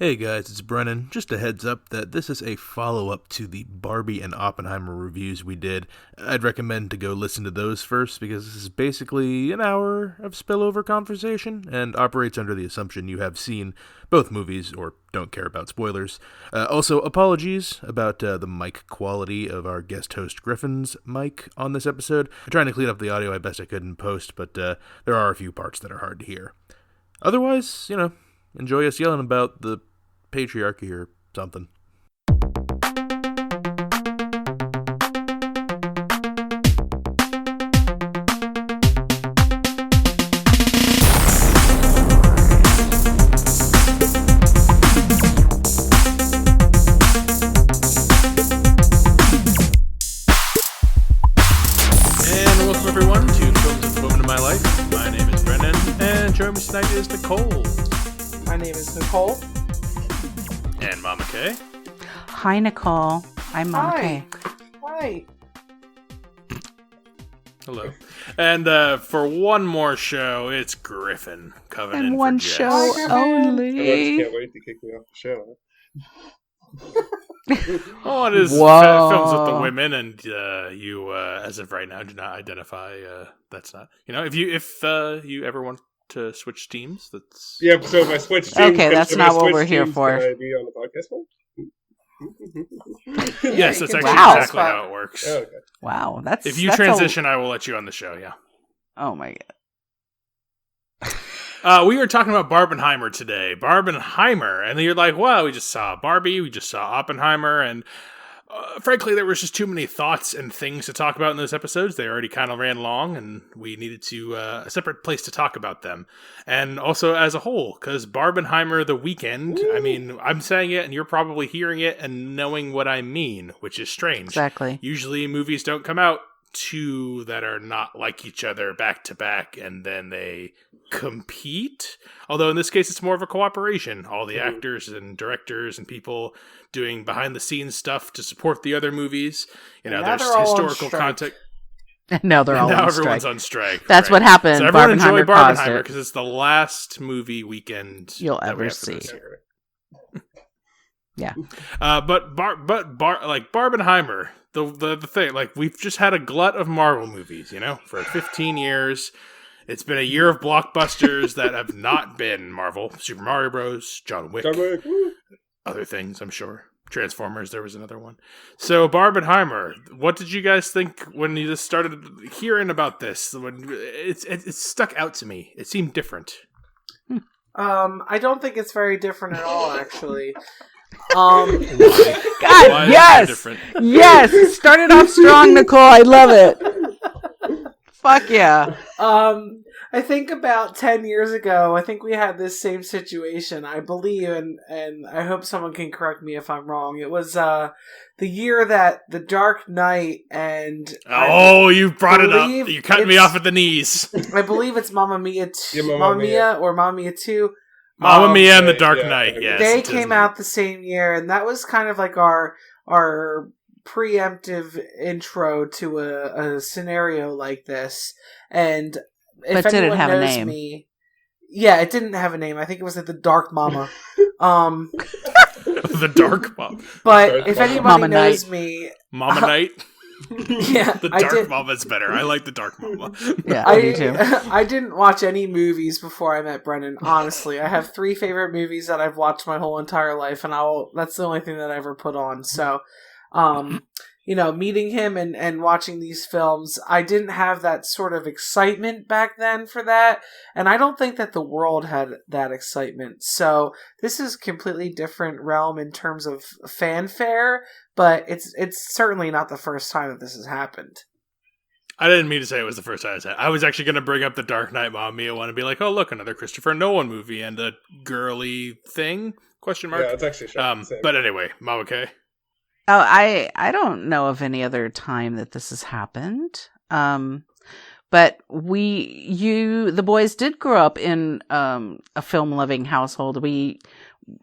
Hey guys, it's Brennan. Just a heads up that this is a follow-up to the Barbie and Oppenheimer reviews we did. I'd recommend to go listen to those first because this is basically an hour of spillover conversation and operates under the assumption you have seen both movies or don't care about spoilers. Also, apologies about the mic quality of our guest host Griffin's mic on this episode. I'm trying to clean up the audio I best I could in post, but there are a few parts that are hard to hear. Otherwise, enjoy us yelling about the patriarchy or something. And welcome everyone to Films of the Moment of My Life. My name is Brennan, and joining me tonight is Nicole. My name is Nicole. And Mama K. Hi, Nicole. I'm Mama K. Hi. Hello. And for one more show, it's Griffin coming in And for one Jess. show Hi, Griffin. only. Can't wait to kick me off the show. Oh, it is Whoa. films with the women, and you, as of right now, do not identify. That's not. If you ever want to switch teams, that's Yeah, so if I switch teams... Okay, that's if I not what switch we're here teams, for. Can I be on the podcast one? yes, you that's can actually Wow. exactly how it works. Oh, okay. Wow, that's If you that's transition, I will let you on the show. Yeah. Oh my god. We were talking about Barbenheimer today. Barbenheimer, and you're like, wow, we just saw Barbie, we just saw Oppenheimer, and frankly, there was just too many thoughts and things to talk about in those episodes. They already kind of ran long, and we needed to a separate place to talk about them. And also as a whole, because Barbenheimer the weekend, I mean, I'm saying it, and you're probably hearing it and knowing what I mean, which is strange. Exactly. Usually movies don't come out two that are not like each other back to back, and then they compete. Although in this case, it's more of a cooperation. All the actors and directors and people doing behind the scenes stuff to support the other movies. Now There's they're all on historical strike. context. No, they're all Now on everyone's strike. on strike. That's right. what happened. So everyone enjoy Barbenheimer caused Barbenheimer it. because it's the last movie weekend You'll that we ever have for see. this year. Yeah. But Barbenheimer, the thing, like, we've just had a glut of Marvel movies, for 15 years. It's been a year of blockbusters that have not been Marvel. Super Mario Bros., John Wick, other things, I'm sure. Transformers, there was another one. So, Barbenheimer, what did you guys think when you just started hearing about this? When it stuck out to me. It seemed different. I don't think it's very different at all, actually. God, Why is it yes! different? Yes! Started off strong, Nicole. I love it. Fuck yeah. I think about 10 years ago, I think we had this same situation, I believe, and I hope someone can correct me if I'm wrong. It was the year that The Dark Knight and... Oh, you brought it up. believe You cut me it's- off at the knees. I believe it's Mamma Mia 2, Yeah, Mamma Mamma Mia. Mia or Mamma Mia 2. Mamma Mia and The yeah, Dark yeah. Knight, yes. They it is came me. out the same year, and that was kind of like our preemptive intro to a scenario like this. And if But did it anyone have a knows name? me, yeah, it didn't have a name. I think it was like the Dark Mama. The Dark Mama. But Dark if Mama. anybody Mama knows Night. me, Mama Night. yeah, The I Dark did. Mama's better. I like the Dark Mama. Yeah, I do too. I didn't watch any movies before I met Brennan. Honestly, I have 3 favorite movies that I've watched my whole entire life, and that's the only thing that I ever put on. So, meeting him and watching these films, I didn't have that sort of excitement back then for that, and I don't think that the world had that excitement. So this is a completely different realm in terms of fanfare, but it's certainly not the first time that this has happened. I didn't mean to say it was the first time I said it. I was actually going to bring up the Dark Knight Mamma Mia one and be like, oh, look, another Christopher Nolan movie and a girly thing? Question mark. Yeah, it's actually shocking. But anyway, Mama K. Oh, I don't know of any other time that this has happened. But the boys did grow up in a film-loving household. A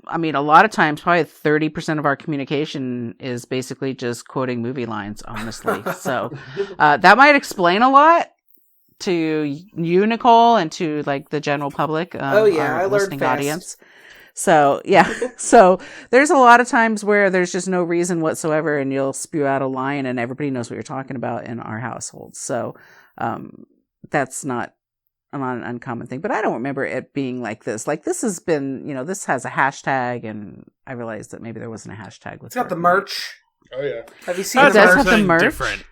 lot of times, probably 30% of our communication is basically just quoting movie lines, honestly. So that might explain a lot to you, Nicole, and to like the general public. Oh, yeah, our I learned listening fast. audience. So, yeah. So, there's a lot of times where there's just no reason whatsoever and you'll spew out a line and everybody knows what you're talking about in our household. So, that's not an uncommon thing. But I don't remember it being like this. Like, this has been, this has a hashtag, and I realized that maybe there wasn't a hashtag with It's got the Barbenheimer. merch. Oh yeah. Have you seen It the does merch? have the merch? Different.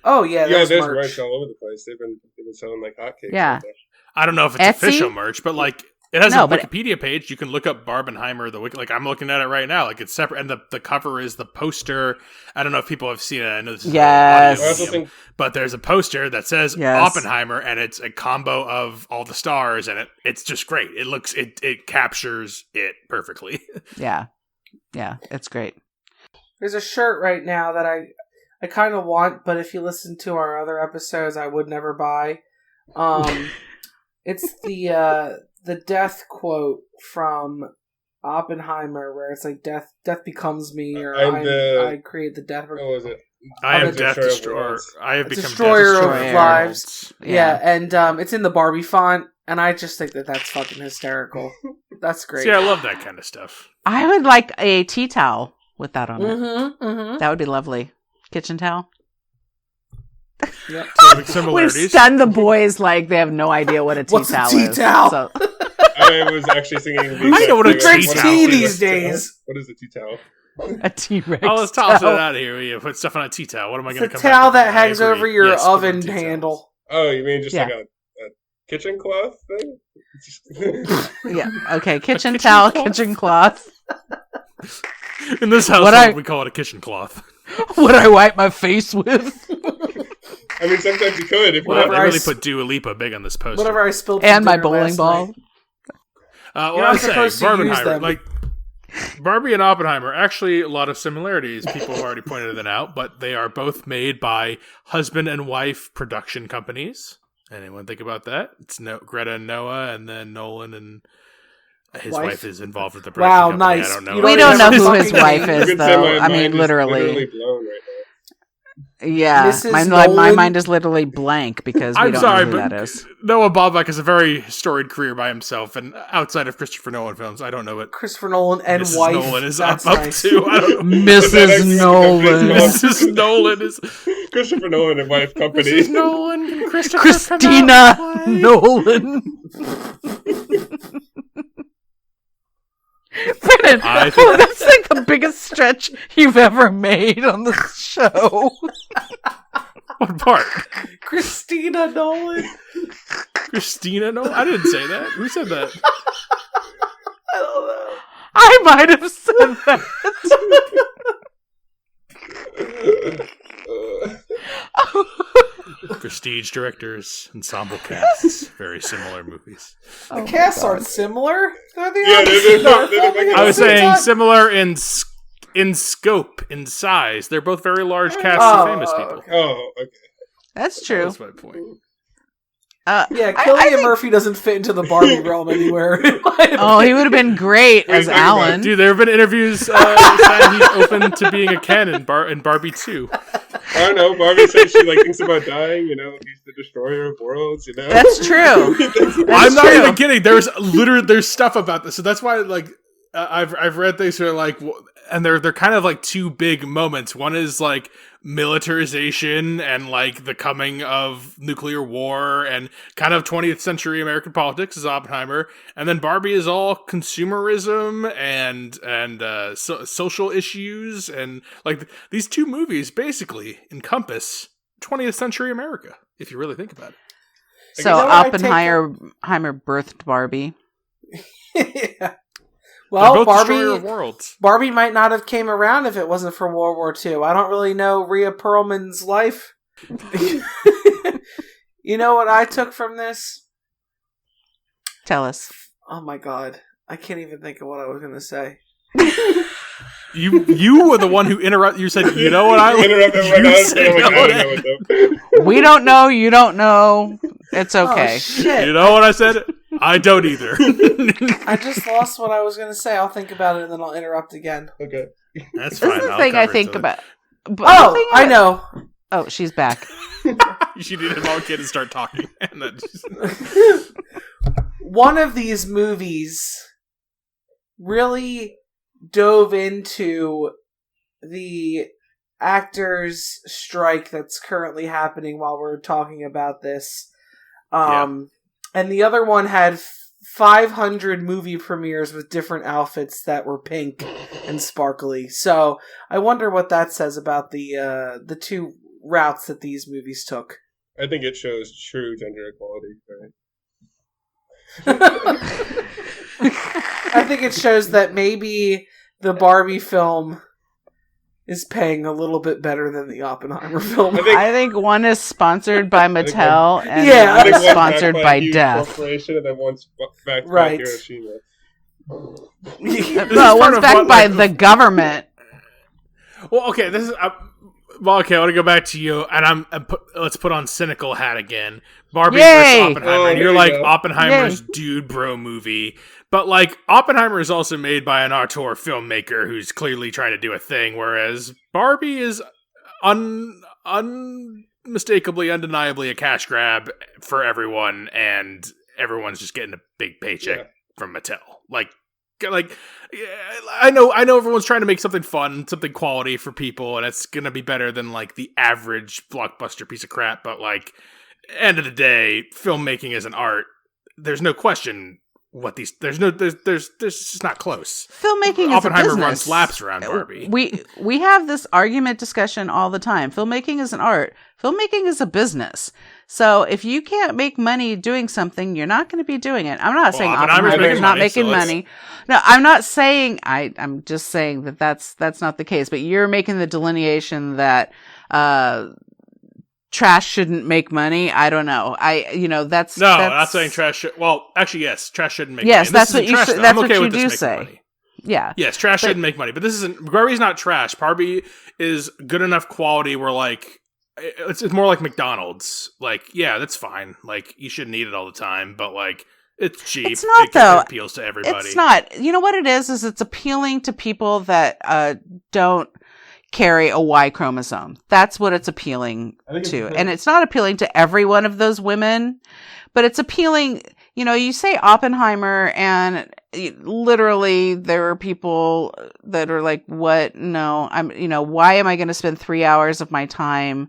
Oh yeah, There's merch. merch all over the place. They've been selling like hotcakes. Yeah. out there. I don't know if it's Etsy? official merch, but like it has No, a but- Wikipedia page. You can look up Barbenheimer. Like I'm looking at it right now. Like it's separate, and the cover is the poster. I don't know if people have seen it. I know this is Yes. an I audio also medium, think but there's a poster that says Yes. Oppenheimer, and it's a combo of all the stars, and it's just great. It captures it perfectly. Yeah. Yeah, it's great. There's a shirt right now that I kind of want, but if you listen to our other episodes, I would never buy. It's the death quote from Oppenheimer, where it's like "Death becomes me," or I create the death. what was it? I am It's Death Destroyer of Destroyer. Worlds. I have It's become Destroyer Death of Destroyer lives. Worlds. Yeah, and it's in the Barbie font, and I just think that that's fucking hysterical. That's great. See, I love that kind of stuff. I would like a tea towel with that on it. Mm-hmm. Mm-hmm. That would be lovely. Kitchen towel. Yep. So big We've similarities. stunned the boys like they have no idea what a tea What's a towel tea is. towel? So, I was actually thinking. the I know what a exact tea thing. towel tea is. these days. What is a tea towel? a T-Rex. Oh, let's toss it towel. out of here. You put stuff on a tea towel. What am I It's going a to come towel back that with? hangs I agree. over your Yes, put on oven tea towels. handle. Oh, you mean just Yeah. like a kitchen cloth thing? Yeah. Okay. Kitchen kitchen towel, cloth? kitchen cloth. In this What household, we call it a kitchen cloth. What I wipe my face with, I mean, sometimes you could if you Wow, Whatever they I really s- put Dua Lipa big on this poster. Whatever I spilled. and for my dinner bowling last ball. night. What You're I not was saying, supposed to use Barbenheimer, them. like Barbie and Oppenheimer, actually a lot of similarities. People have already pointed them out, but they are both made by husband and wife production companies. Anyone think about that? It's Greta and Noah, and then Nolan and his wife is involved with the production Wow, company. nice. I don't know. You We don't don't even know have who a his fucking wife name. is, You could say though. my I mean, mind is literally. blown right Yeah, Mrs. my Nolan? mind is literally blank because we I'm don't sorry, know who but that is. Noah Baumbach has a very storied career by himself, and outside of Christopher Nolan films, I don't know what Christopher Nolan and Mrs. wife. Nolan is That's up nice. to. I don't know. Mrs. Nolan. Mrs. Nolan is now. Christopher Nolan and wife company. Mrs. Nolan and Christopher Christina come out play. Nolan. Brennan, I think- that's like the biggest stretch you've ever made on the show. What part? Christina Nolan. Christina Nolan? I didn't say that. Who said that? I don't know. I might have said that. Prestige directors, ensemble casts, very similar movies. The casts aren't similar. They're the Yeah, opposite. they're making I was Same saying similar in scope, in size. They're both very large casts of famous people. okay. Oh, okay. That's true. That's my point. Yeah, I Cillian think- Murphy doesn't fit into the Barbie realm anywhere. Oh, he would have been great as think about it, Alan. Dude, there have been interviews saying he's open to being a Ken in Barbie 2. I don't know. Barbie said she thinks about dying. He's the destroyer of worlds. That's true. I'm not true. even kidding. There's stuff about this, so that's why I've read things that are like, and they're kind of like two big moments. One is like militarization and like the coming of nuclear war and kind of 20th century American politics is Oppenheimer, and then Barbie is all consumerism and social issues, and like these two movies basically encompass 20th century America if you really think about it. So You know what I take Oppenheimer birthed Barbie. Yeah. They're Well, both destroyer of Barbie worlds. Barbie might not have came around if it wasn't for World War II. I don't really know Rhea Perlman's life. You know what I took from this? Tell us. Oh my god. I can't even think of what I was going to say. You were the one who interrupted. You said, "You know what I Interrupt everyone You else. said, I'm like, "You know I what don't I-" know what's up. We don't know. You don't know. It's okay. Oh, shit. You know what I said? I don't either. I just lost what I was going to say. I'll think about it and then I'll interrupt again. Okay. That's This fine. is the I'll thing I cover it think so about. But the Oh, thing I know. Oh, she's back. You need a small kid to start talking. And then just... One of these movies really dove into the actors' strike that's currently happening while we're talking about this. And the other one had 500 movie premieres with different outfits that were pink and sparkly. So I wonder what that says about the two routes that these movies took. I think it shows true gender equality. Right? I think it shows that maybe the Barbie film is paying a little bit better than the Oppenheimer film. I think one is sponsored by Mattel and Yeah. one is sponsored by Death. Corporation, and then one's backed Right. by Hiroshima. No, one's backed by the government. Well, okay, this is... well, okay, I want to go back to you, and let's put on cynical hat again. Barbie versus Oppenheimer, and you're like, Oppenheimer's dude bro movie. But, like, Oppenheimer is also made by an auteur filmmaker who's clearly trying to do a thing, whereas Barbie is unmistakably, undeniably a cash grab for everyone, and everyone's just getting a big paycheck from Mattel. Like, I know everyone's trying to make something fun, something quality for people, and it's gonna be better than, like, the average blockbuster piece of crap, but, like, end of the day, filmmaking is an art. There's no question what these... There's just not close. Filmmaking is a Oppenheimer business. runs laps around Barbie. We have this argument discussion all the time. Filmmaking is an art. Filmmaking is a business. So if you can't make money doing something, you're not going to be doing it. I'm not saying Oppenheimer is not making money. No, I'm not saying... I'm just saying that that's not the case. But you're making the delineation that... trash shouldn't make money. I don't know. That's I'm not saying trash. Well, actually, yes, trash shouldn't make money. Yes, that's what you. That's what you do say. Money. Yeah. Yes, trash shouldn't make money, but this isn't. Barbie's not trash. Barbie is good enough quality where, like, it's more like McDonald's. Like, yeah, that's fine. Like, you shouldn't eat it all the time, but, like, it's cheap. It's not, though. It appeals to everybody. It's not. You know what it is it's appealing to people that don't carry a Y chromosome. That's what it's appealing to. And it's not appealing to every one of those women, but it's appealing, you say Oppenheimer and literally there are people that are like, what? No, why am I going to spend 3 hours of my time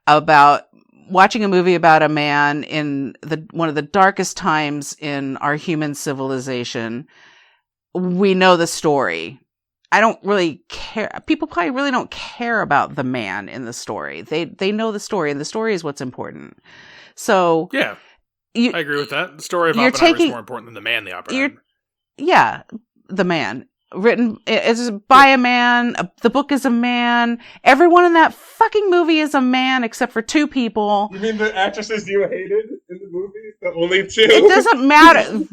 about watching a movie about a man in one of the darkest times in our human civilization? We know the story. I don't really care. People probably really don't care about the man in the story. They know the story, and the story is what's important. So yeah, I agree with that. The story of Oppenheimer is more important than the man. The Oppenheimer. The man. Written is by a man. The book is a man. Everyone in that fucking movie is a man except for two people. You mean the actresses you hated in the movie? The only two? It doesn't matter.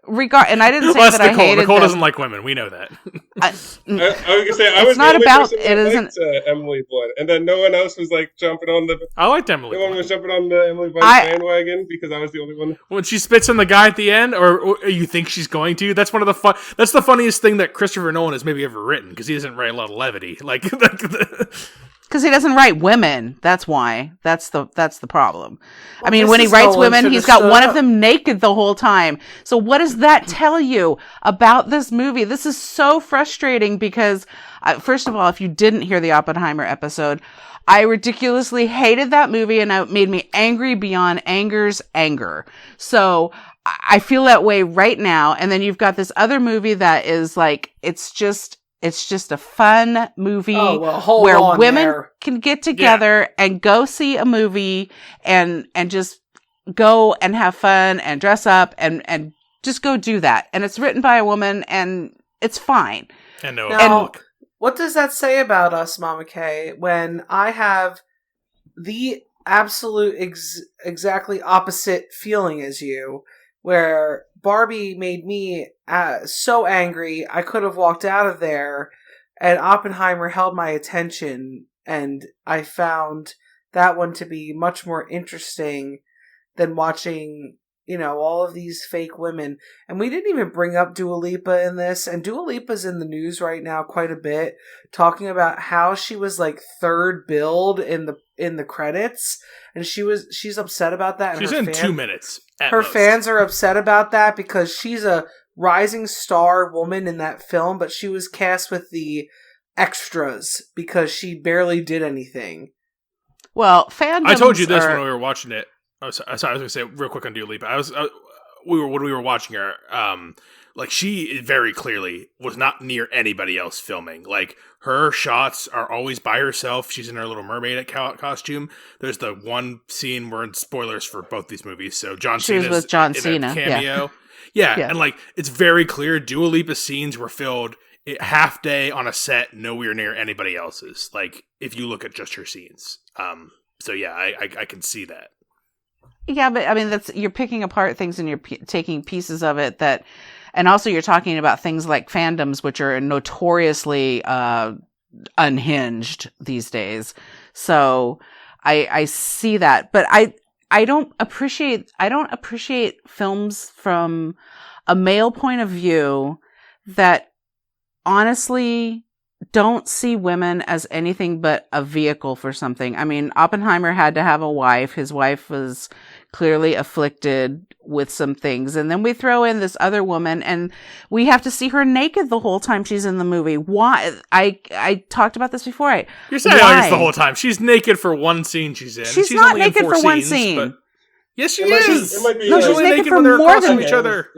And I didn't say that Nicole. I hated Nicole them. doesn't like women. We know that. I was gonna say I was not the only about person it. that Isn't liked, Emily Blunt, and then no one else was like jumping on the. I liked Emily. No one was jumping on the Emily Blunt bandwagon because I was the only one. When she spits on the guy at the end, or you think she's going to? That's one of the That's the funniest thing that Christopher Nolan has maybe ever written, because he doesn't write a lot of levity. Like, because he doesn't write women. That's why. That's the problem. Well, I mean, when he writes Nolan women, he's got one of them naked the whole time. So what does that tell you about this movie? This is so frustrating because, first of all, if you didn't hear the Oppenheimer episode, I ridiculously hated that movie, and it made me angry beyond anger's anger. So I feel that way right now. And then you've got this other movie that is like, it's just a fun movie where women can get together and go see a movie and just go and have fun and dress up and just go do that. And it's written by a woman and it's fine. Now, what does that say about us, Mama Kay, when I have the absolute exactly opposite feeling as you, where Barbie made me so angry I could have walked out of there, and Oppenheimer held my attention, and I found that one to be much more interesting than watching, all of these fake women. And we didn't even bring up Dua Lipa in this, and Dua Lipa's in the news right now quite a bit, talking about how she was like third billed in the credits, and she's upset about that. She's in 2 minutes. Her fans are upset about that because she's a rising star woman in that film, but she was cast with the extras because she barely did anything. Well, fandoms I told you this are... when we were watching it. Oh, sorry, I was going to say real quick on Dua Lipa. When we were watching her, like she very clearly was not near anybody else filming. Like her shots are always by herself. She's in her Little Mermaid costume. There's the one scene where, spoilers for both these movies, so She was with John Cena. Cameo. Yeah, and like it's very clear Dua Lipa's scenes were filmed half day on a set, nowhere near anybody else's. Like if you look at just her scenes. So yeah, I can see that. Yeah, but I mean, you're picking apart things and you're taking pieces of it that, and also you're talking about things like fandoms, which are notoriously unhinged these days. So I see that, but I don't appreciate films from a male point of view that honestly don't see women as anything but a vehicle for something. I mean, Oppenheimer had to have a wife. His wife was clearly afflicted with some things. And then we throw in this other woman and we have to see her naked the whole time she's in the movie. Why? I talked about this before. You're saying like the whole time. She's naked for one scene she's in. She's not naked for one scene. But... Yes, she is. No, she's naked for more than each other.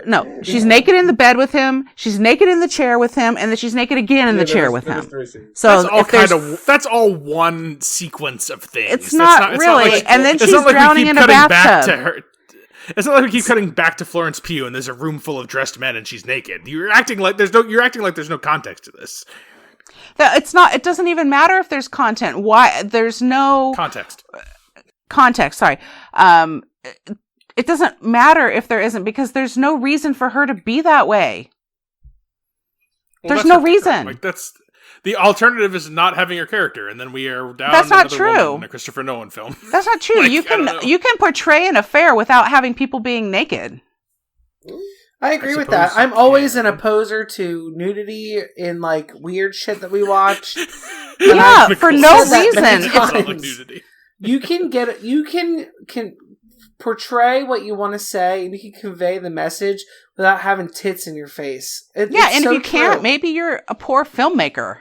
No, she's naked in the bed with him. She's naked in the chair with him, and then she's naked again in the chair with him. So that's all one sequence of things. It's not really. Like, and then she's drowning in a bathtub. It's not like we keep cutting back to Florence Pugh, and there's a room full of dressed men, and she's naked. You're acting like there's no context to this. It's not. It doesn't even matter if there's content. Why? There's no context. Sorry. It doesn't matter if there isn't, because there's no reason for her to be that way. There's no reason. Like that's the alternative is not having her character, and then we are down. That's not true. In a Christopher Nolan film. That's not true. Like, you can portray an affair without having people being naked. I agree with that. I'm always an opposer to nudity in like weird shit that we watch. Yeah, for no reason. You can portray what you want to say, and you can convey the message without having tits in your face. And if you can't, maybe you're a poor filmmaker.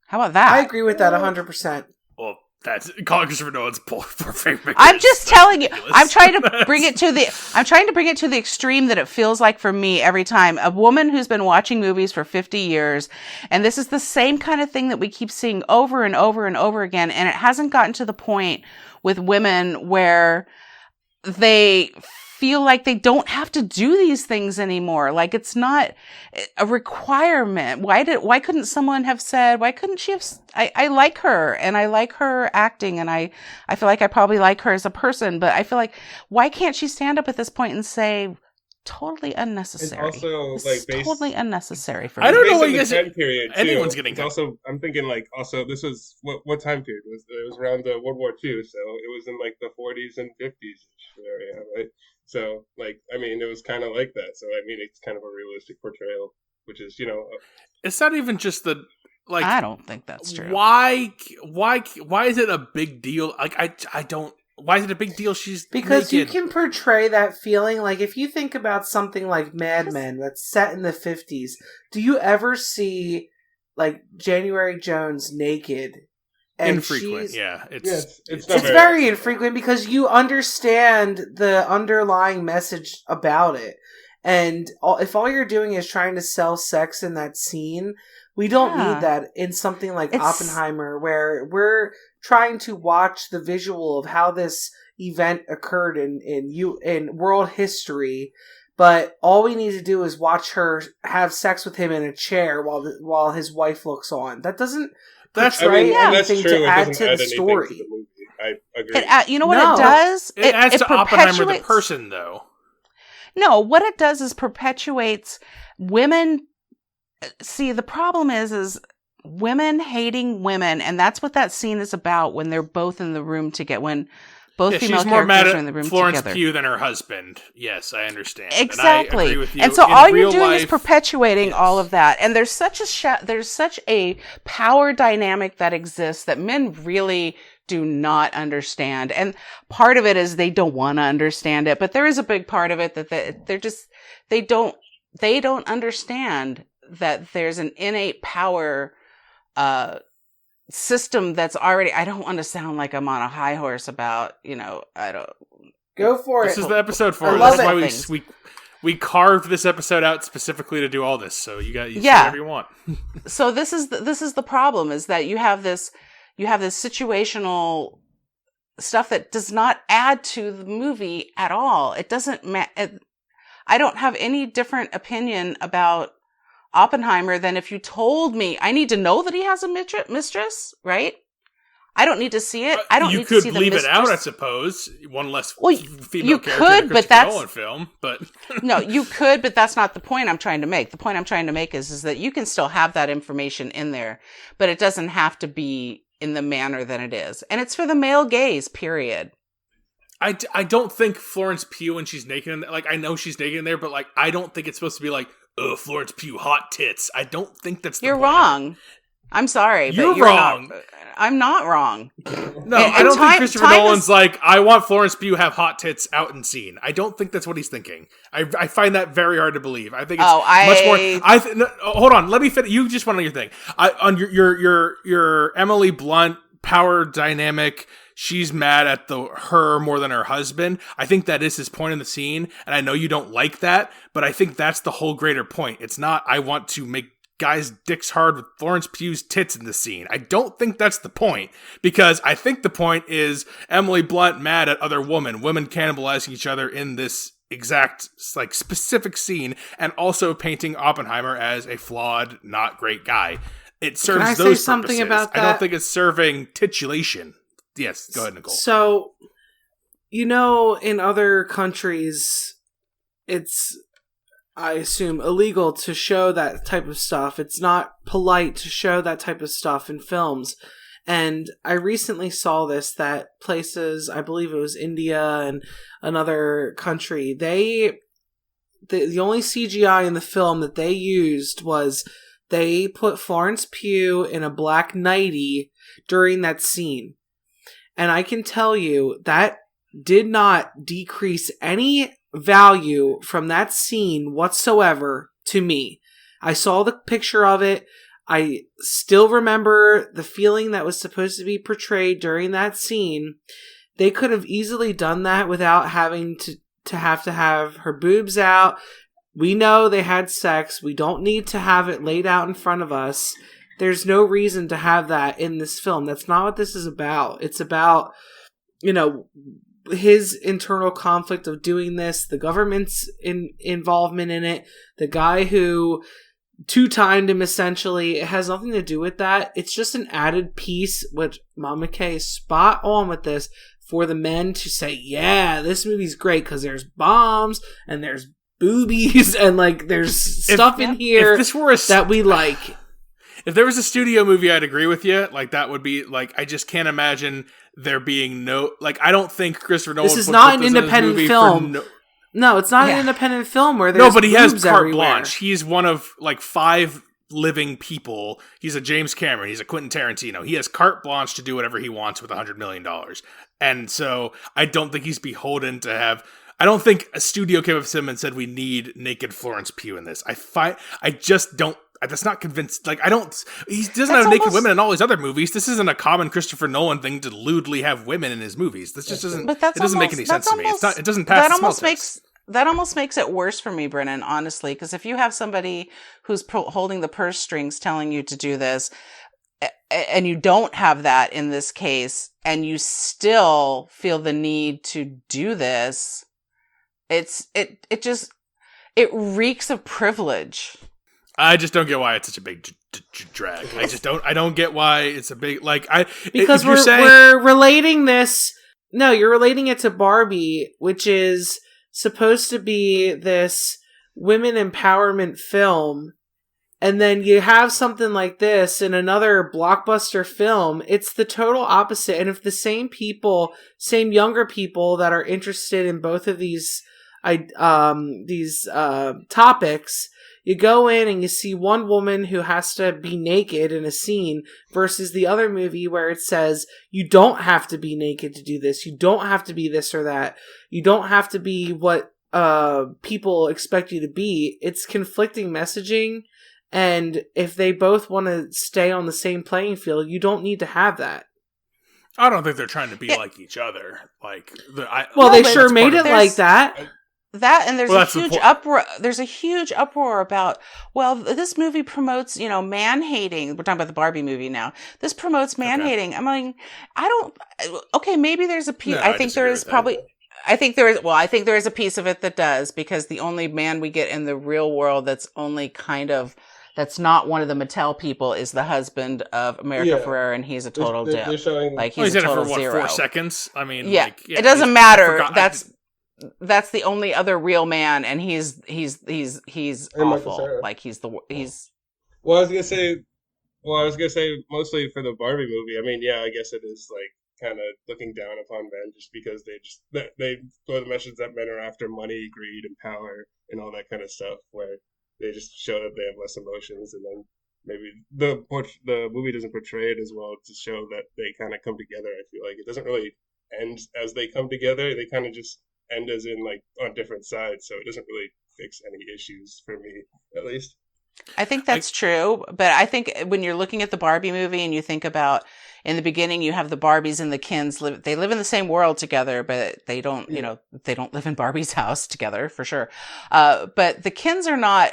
How about that? I agree with that 100%. Well, that's calling Christopher Nolan's poor filmmaker. I'm just telling you. I'm trying to bring it to the extreme that it feels like for me every time. A woman who's been watching movies for 50 years, and this is the same kind of thing that we keep seeing over and over and over again, and it hasn't gotten to the point with women where they feel like they don't have to do these things anymore. Like it's not a requirement. Why couldn't someone have said, why couldn't she have, I like her and I like her acting and I feel like I probably like her as a person, but I feel like, why can't she stand up at this point and say, totally unnecessary. It's also like totally unnecessary for me. I don't know what you guys time period. Anyone's getting. It's also, I'm thinking like also this was what time period was it? Was around the World War II, so it was in like the 40s and 50s area, right? So like I mean, it was kind of like that. So I mean, it's kind of a realistic portrayal, which is it's not even just the like. I don't think that's true. Why is it a big deal? Like I don't. Why is it a big deal? She's because naked. You can portray that feeling. Like if you think about something like Mad Men that's set in the 50s, do you ever see like January Jones naked? And infrequent, yeah. It's very infrequent because you understand the underlying message about it. And if all you're doing is trying to sell sex in that scene, we don't need that in something like Oppenheimer, where we're trying to watch the visual of how this event occurred in world history. But all we need to do is watch her have sex with him in a chair while his wife looks on. That doesn't portray anything to add to the story. To the movie. I agree. You know what it does? It adds to Oppenheimer the person, though. No, what it does is perpetuates women. See, the problem is women hating women, and that's what that scene is about when they're both in the room together. When both female characters are in the room Florence together. Pugh than her husband. Yes, I understand. Exactly. And I agree with you. And so all you're doing is perpetuating all of that. And there's such a power dynamic that exists that men really do not understand. And part of it is they don't want to understand it, but there is a big part of it that they don't understand that there's an innate power, system that's already, I don't want to sound like I'm on a high horse about, I don't. Go for it. This is the episode for I it. love That's why we carved this episode out specifically to do all this. So you say whatever you want. So this is the problem, is that you have this situational stuff that does not add to the movie at all. It doesn't I don't have any different opinion about Oppenheimer than if you told me I need to know that he has a mistress, right? I don't need to see it. I don't need to see the mistress. You could leave it out, I suppose. One less female you character could, in a but Christopher Nolan film. But no, you could, but that's not the point I'm trying to make. The point I'm trying to make is that you can still have that information in there, but it doesn't have to be in the manner that it is. And it's for the male gaze, period. I don't think Florence Pugh, when she's naked, I know she's naked in there, but I don't think it's supposed to be Florence Pugh, hot tits. I don't think that's the You're point. wrong. I'm sorry, but you're wrong. I'm not wrong. No, I don't think Christopher Nolan's I want Florence Pugh to have hot tits out in scene. I don't think that's what he's thinking. I find that very hard to believe. I think it's much more. Hold on, let me finish. You just went on your thing. On your Emily Blunt power dynamic. She's mad at her more than her husband. I think that is his point in the scene, and I know you don't like that, but I think that's the whole greater point. It's not I want to make guys' dicks hard with Florence Pugh's tits in the scene. I don't think that's the point, because I think the point is Emily Blunt mad at other women cannibalizing each other in this exact specific scene, and also painting Oppenheimer as a flawed, not great guy. It serves Can I those say something purposes. about that? I don't think it's serving titulation. Yes, go ahead, Nicole. So, in other countries, it's, I assume, illegal to show that type of stuff. It's not polite to show that type of stuff in films. And I recently saw this, that places, I believe it was India and another country, the only CGI in the film that they used was they put Florence Pugh in a black nightie during that scene. And I can tell you that did not decrease any value from that scene whatsoever to me. I saw the picture of it. I still remember the feeling that was supposed to be portrayed during that scene. They could have easily done that without having to have her boobs out. We know they had sex. We don't need to have it laid out in front of us. There's no reason to have that in this film. That's not what this is about. It's about, his internal conflict of doing this, the government's involvement in it, the guy who two-timed him, essentially. It has nothing to do with that. It's just an added piece, which Mama K is spot on with this, for the men to say, yeah, this movie's great because there's bombs and there's boobies and there's stuff in here if this were that we like. If there was a studio movie, I'd agree with you. That would be I just can't imagine there being no I don't think Christopher Nolan. This is not an independent film. No, it's not an independent film where there's but he has carte everywhere. blanche. He's one of 5 living people. He's a James Cameron. He's a Quentin Tarantino. He has carte blanche to do whatever he wants with $100 million. And so I don't think he's beholden to have. I don't think a studio came up to him and said we need naked Florence Pugh in this. I just don't. That's not convinced. I don't. He doesn't have naked women in all his other movies. This isn't a common Christopher Nolan thing to lewdly have women in his movies. This just doesn't. It doesn't make any sense to me. It's not. It doesn't pass the smell test. That almost makes it worse for me, Brennan. Honestly, because if you have somebody who's holding the purse strings telling you to do this, and you don't have that in this case, and you still feel the need to do this, it reeks of privilege. I just don't get why it's such a big drag. I don't get why it's a big because we're relating this. No, you're relating it to Barbie, which is supposed to be this women empowerment film, and then you have something like this in another blockbuster film. It's the total opposite. And if the same younger people that are interested in both of these topics, You go in and you see one woman who has to be naked in a scene versus the other movie where it says you don't have to be naked to do this. You don't have to be this or that. You don't have to be what people expect you to be. It's conflicting messaging, and if they both want to stay on the same playing field, you don't need to have that. I don't think they're trying to be like each other. Like, they sure made it like that. That, and there's Well, a huge uproar. There's a huge uproar about, well, this movie promotes, man-hating. We're talking about the Barbie movie now. This promotes man-hating. I'm like, maybe there's a piece. No, I think there is probably. That. I think there is a piece of it that does, because the only man we get in the real world that's not one of the Mattel people is the husband of America Ferrera, and he's a total dip. They're showing, he's a total for, zero. 4 seconds? I mean, it doesn't matter. That's the only other real man, and he's awful. Like he's. Well, I was gonna say mostly for the Barbie movie. I mean, I guess it is like kind of looking down upon men just because they throw the message that men are after money, greed, and power, and all that kind of stuff. Where they just show that they have less emotions, and then maybe the movie doesn't portray it as well to show that they kind of come together. I feel like it doesn't really end as they come together. They kind of just end as in like on different sides, so it doesn't really fix any issues for me, at least. I think that's true, but I think when you're looking at the Barbie movie and you think about in the beginning, you have the Barbies and the Kens they live in the same world together, but they don't, they don't live in Barbie's house together for sure. But the Kens are not,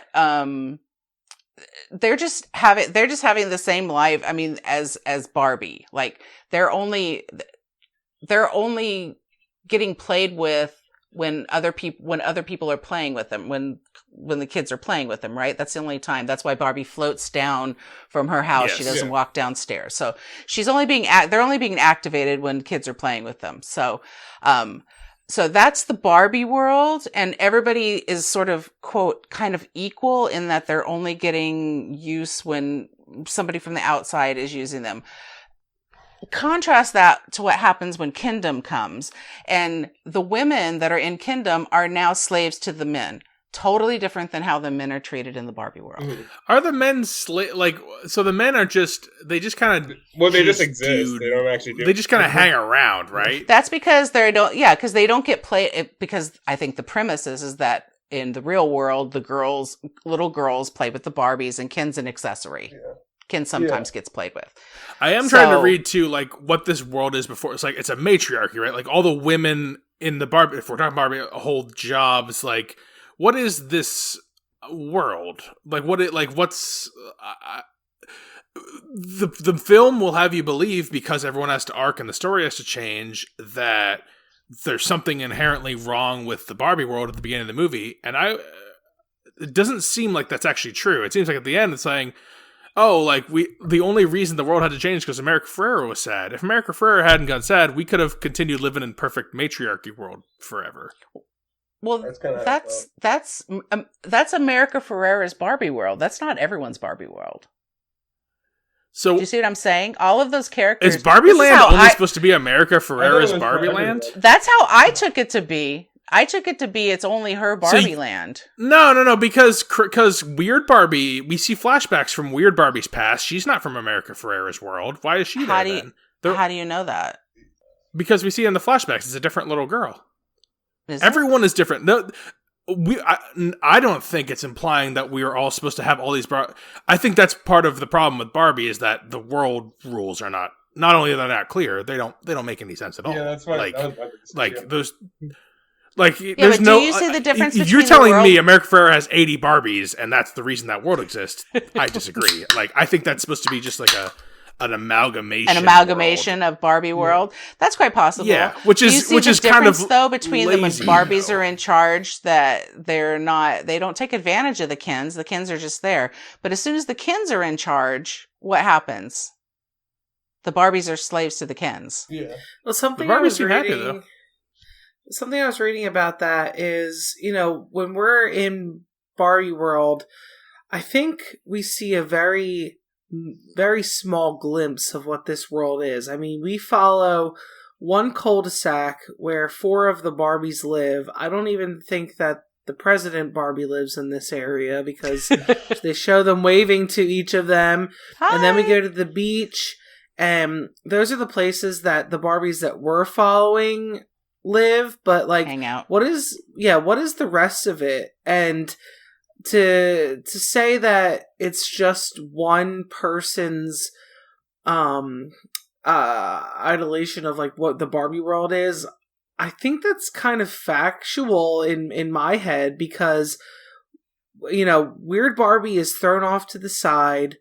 they're just having the same life. I mean, as Barbie, like they're only getting played with when other people are playing with them, when the kids are playing with them, right? That's the only time. That's why Barbie floats down from her house. Yes, she doesn't walk downstairs. So they're only being activated when kids are playing with them. So that's the Barbie world, and everybody is sort of, quote, kind of equal in that they're only getting use when somebody from the outside is using them. Contrast that to what happens when Kingdom comes, and the women that are in Kingdom are now slaves to the men. Totally different than how the men are treated in the Barbie world. Mm-hmm. Are the men so the men are they just kind of they just exist. They don't actually do. They just kind of hang around, right? That's because because they don't get played. Because I think the premise is that in the real world, the little girls play with the Barbies, and Ken's an accessory. Yeah. Ken sometimes gets played with. I am trying to read too, like what this world is before. It's like it's a matriarchy, right? Like all the women in the Barbie, if we're talking Barbie, hold jobs. Like, what is this world? Like what's the film will have you believe, because everyone has to arc and the story has to change, that there's something inherently wrong with the Barbie world at the beginning of the movie, and it doesn't seem like that's actually true. It seems like at the end it's saying, the only reason the world had to change because America Ferrera was sad. If America Ferrera hadn't got sad, we could have continued living in perfect matriarchy world forever. Well, that's America Ferrera's Barbie world. That's not everyone's Barbie world. So, do you see what I'm saying? All of those characters. Is Barbie Land only supposed to be America Ferrera's Barbie Land? That's how I took it to be. It's only her Barbie Land. No, because Weird Barbie, we see flashbacks from Weird Barbie's past. She's not from America Ferrera's world. Why is she there then? How do you know that? Because we see in the flashbacks, it's a different little girl. Everyone is different. No, I don't think it's implying that we are all supposed to have all these. I think that's part of the problem with Barbie, is that the world rules are not only are they not clear, they don't make any sense at all. Yeah, that's right. There's there's no. Do you see the difference? You're telling me America Ferrera has 80 Barbies, and that's the reason that world exists. I disagree. I think that's supposed to be just like an amalgamation of Barbie world. That's quite possible. Yeah, which is kind of though between lazy, them when Barbies are in charge, that they don't take advantage of the Kens. The Kens are just there. But as soon as the Kens are in charge, what happens? The Barbies are slaves to the Kens. Yeah. Well, something I was reading about that is, when we're in Barbie world, I think we see a very, very small glimpse of what this world is. I mean, we follow one cul-de-sac where 4 of the Barbies live. I don't even think that the President Barbie lives in this area because they show them waving to each of them. Hi. And then we go to the beach, and those are the places that the Barbies that we're following live. But like, hang out. what is the rest of it? And to say that it's just one person's idolation of like what the Barbie world is, I think that's kind of factual in my head, because Weird Barbie is thrown off to the side.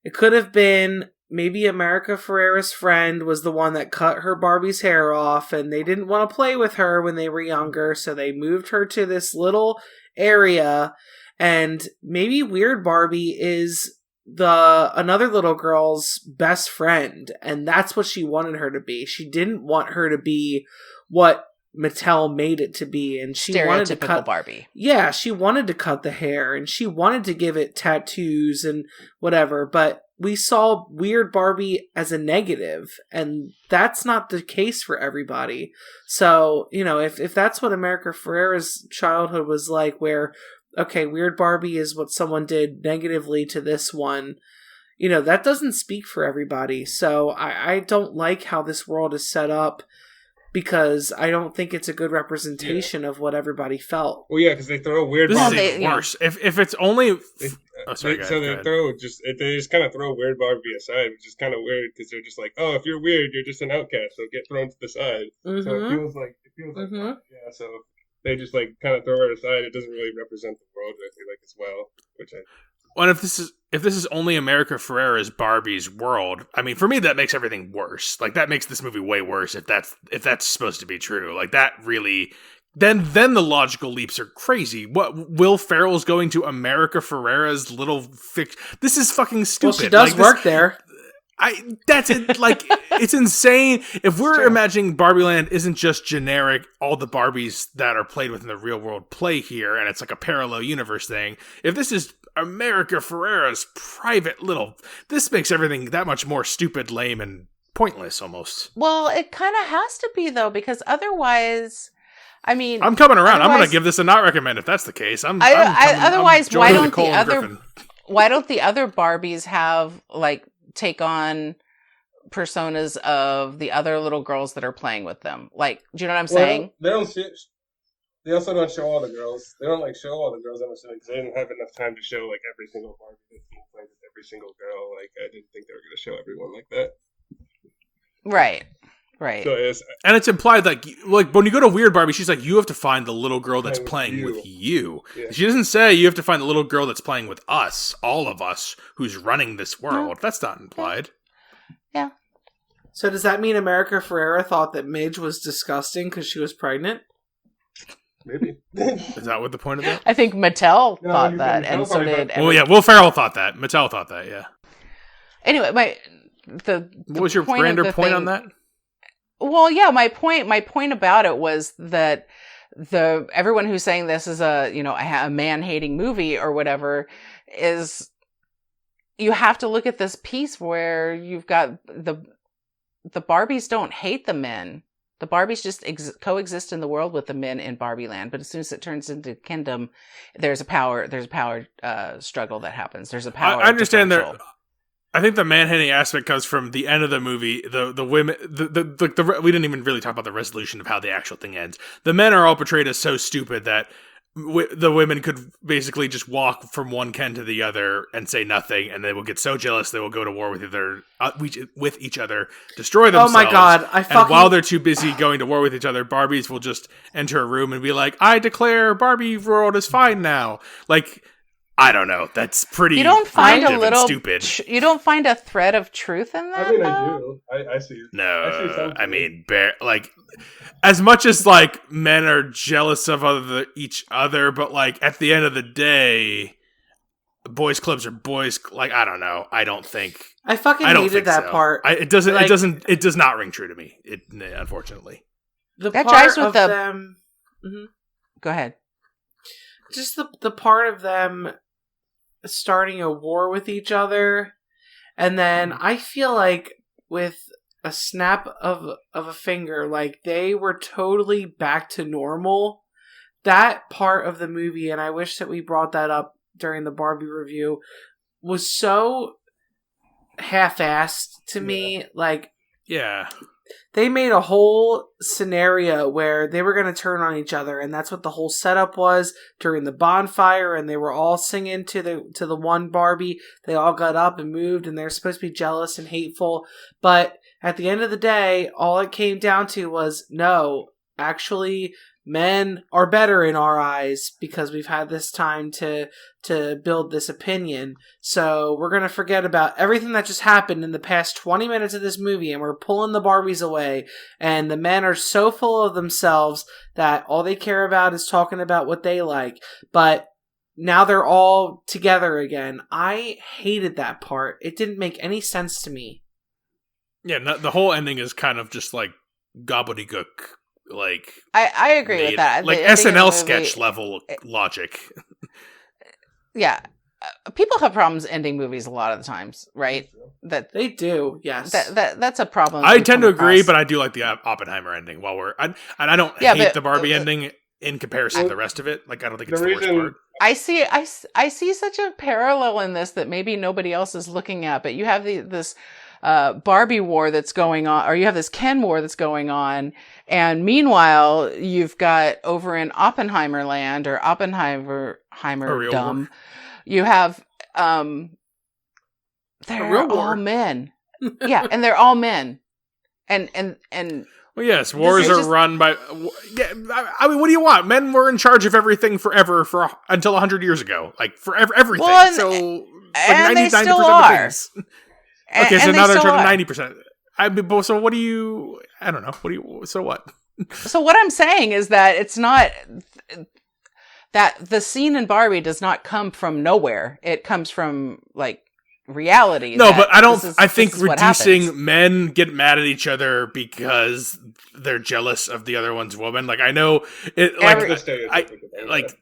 It could have been maybe America Ferrera's friend was the one that cut her Barbie's hair off, and they didn't want to play with her when they were younger, so they moved her to this little area. And maybe Weird Barbie is another little girl's best friend, and that's what she wanted her to be. She didn't want her to be what Mattel made it to be, and she wanted to cut Barbie. Yeah, she wanted to cut the hair, and she wanted to give it tattoos and whatever, but we saw Weird Barbie as a negative, and that's not the case for everybody. So, if that's what America Ferrera's childhood was like, where okay, Weird Barbie is what someone did negatively to this one, that doesn't speak for everybody. So I don't like how this world is set up, because I don't think it's a good representation of what everybody felt. Well, yeah, because they throw Weird This Barbie. is even worse. If it's only... They They just kind of throw Weird Barbie aside, which is kind of weird, because they're just like, oh, if you're weird, you're just an outcast, so get thrown to the side. Mm-hmm. So it feels like yeah, so they just like kind of throw it aside. It doesn't really represent the world, I feel like, as well. Well, if this is only America Ferrera's Barbie's world, I mean, for me that makes everything worse. Like, that makes this movie way worse if that's supposed to be true. Like, that really, then the logical leaps are crazy. What, Will Ferrell's going to America Ferrera's little this is fucking stupid. Well, she does work there. That's it. Like, it's insane. If we're imagining Barbieland isn't just generic, all the Barbies that are played within the real world play here, and it's like a parallel universe thing. If this is America Ferrera's private little, this makes everything that much more stupid, lame, and pointless almost. Well, it kind of has to be though, because otherwise, I mean, I'm coming around. I'm going to give this a not recommend if that's the case. Otherwise, why don't the other Barbies have like take on personas of the other little girls that are playing with them? Like, do you know what I'm saying? They also don't show all the girls. They don't show all the girls, I'm assuming, because they didn't have enough time to show every single Barbie that's being played with every single girl. I didn't think they were going to show everyone like that. Right. So and it's implied like when you go to Weird Barbie, she's like, you have to find the little girl that's playing with you. Yeah. She doesn't say you have to find the little girl that's playing with us, all of us, who's running this world. That's not implied. Yeah. So does that mean America Ferrera thought that Midge was disgusting because she was pregnant? Maybe. Is that what the point of that? I think Mattel thought that, and so did... Well, yeah, Will Ferrell thought that. Mattel thought that, yeah. Anyway, what was your grander point on that? Well, yeah, my point about it was that everyone who's saying this is a man-hating movie or whatever is, you have to look at this piece where you've got the Barbies don't hate the men. The Barbies just coexist in the world with the men in Barbie Land. But as soon as it turns into kingdom, there's a power struggle that happens. There's a power. I understand that. I think the man-hating aspect comes from the end of the movie. The women, we didn't even really talk about the resolution of how the actual thing ends. The men are all portrayed as so stupid that the women could basically just walk from one Ken to the other and say nothing, and they will get so jealous they will go to war with each other, destroy themselves. Oh my god! And while they're too busy going to war with each other, Barbies will just enter a room and be like, "I declare Barbie world is fine now." Like, I don't know. That's pretty. You don't find a little stupid. You don't find a thread of truth in that. I mean, I do. I see. No, I mean, as much as men are jealous of each other, but at the end of the day, boys clubs are boys. I don't know. I don't think. I fucking hated that part. It doesn't. It does not ring true to me. Unfortunately. That jives with them. Mm-hmm. Go ahead. Just the part of them starting a war with each other, and then I feel like with a snap of a finger, they were totally back to normal. that part of the movie, and I wish that we brought that up during the Barbie review, was so half-assed to me. Like, Yeah. they made a whole scenario where they were going to turn on each other, and that's what the whole setup was during the bonfire, and they were all singing to the one Barbie. They all got up and moved, and they're supposed to be jealous and hateful. But at the end of the day, all it came down to was, no, actually, men are better in our eyes because we've had this time to build this opinion. So we're going to forget about everything that just happened in the past 20 minutes of this movie, and we're pulling the Barbies away. And the men are so full of themselves that all they care about is talking about what they like. But now they're all together again. I hated that part. It didn't make any sense to me. Yeah, the whole ending is kind of just like gobbledygook. Like, I agree with that. Like The ending of SNL the sketch level logic. Yeah. People have problems ending movies a lot of the times, right? That They do, yes. that's a problem. I we tend come to agree, across. but I do like the Oppenheimer ending. I don't hate the Barbie ending in comparison to the rest of it. Like, I don't think it's the worst part. I see such a parallel in this that maybe nobody else is looking at, but you have this Barbie war that's going on, or you have this Ken war that's going on, and meanwhile you've got over in Oppenheimer land, or Oppenheimer dumb, you have they're all men. Yeah, and they're all men. And well, yes, wars are run by. Yeah, I mean, what do you want? Men were in charge of everything forever until 100 years ago, like everything. Well, so, and like 99% they still of are. things. Okay, so and now they're still charging are. 90%. I mean, so what do you? I don't know. So what? So what I'm saying is that it's not that the scene in Barbie does not come from nowhere. It comes from like reality. No, but I don't. I think this is what reducing happens. men get mad at each other because they're jealous of the other one's woman. Like, I know it. Like,